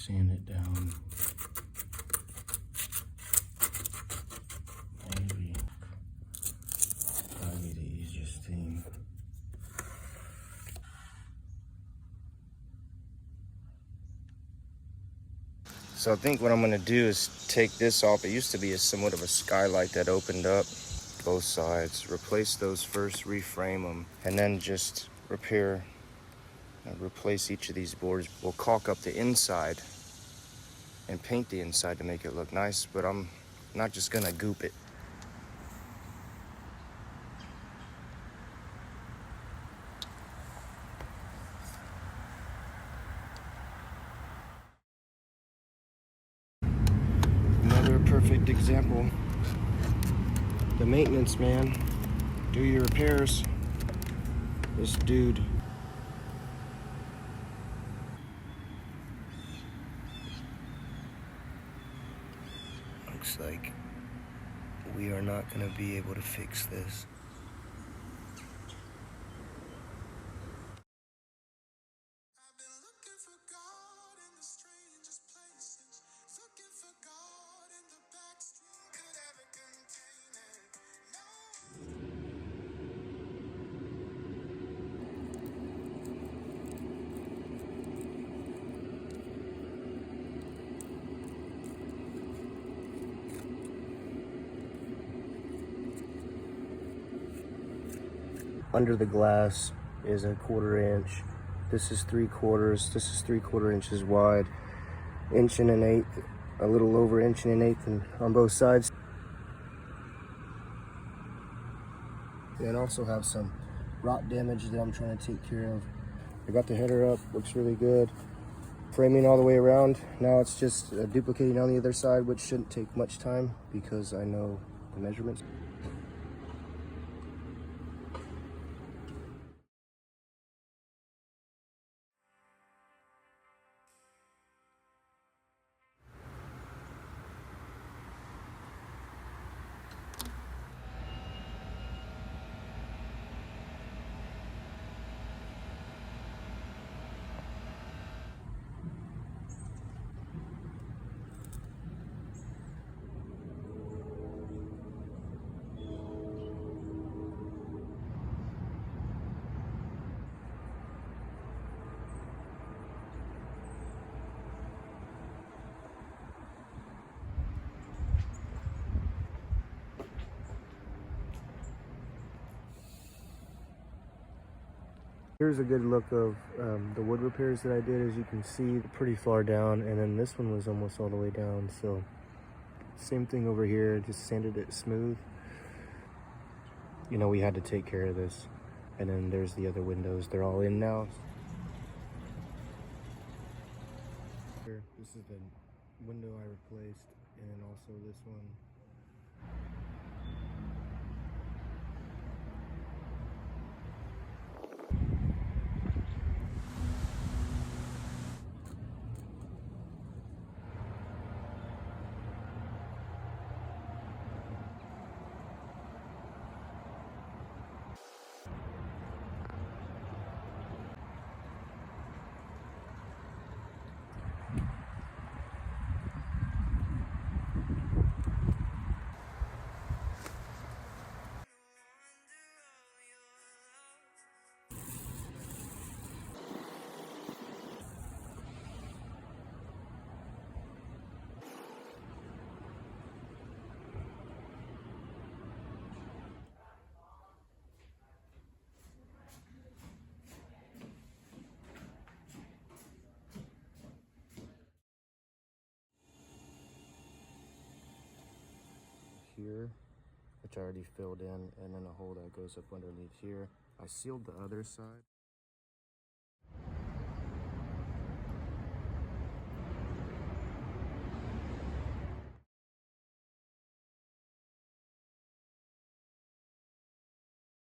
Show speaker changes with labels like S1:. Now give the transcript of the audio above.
S1: sand it down. Maybe probably the easiest thing. So I think what I'm gonna do is take this off. It used to be somewhat of a skylight that opened up both sides. Replace those first, reframe them, and then just replace each of these boards. We'll caulk up the inside and paint the inside to make it look nice, but I'm not just gonna goop it. Another perfect example. The maintenance man. Do your repairs. This dude. Looks like we are not going to be able to fix this. Under the glass is a 1/4 inch. This is 3/4. This is 3/4 inches wide. 1 1/8, a little over 1 1/8 on both sides. And also have some rot damage that I'm trying to take care of. I got the header up, looks really good. Framing all the way around. Now it's just duplicating on the other side, which shouldn't take much time because I know the measurements. Here's a good look of the wood repairs that I did. As you can see, pretty far down, and then this one was almost all the way down. So same thing over here, just sanded it smooth. You know, we had to take care of this. And then there's the other windows. They're all in now. This is the window I replaced, and then also this one. Here, which I already filled in, and then a hole that goes up underneath here. I sealed the other side.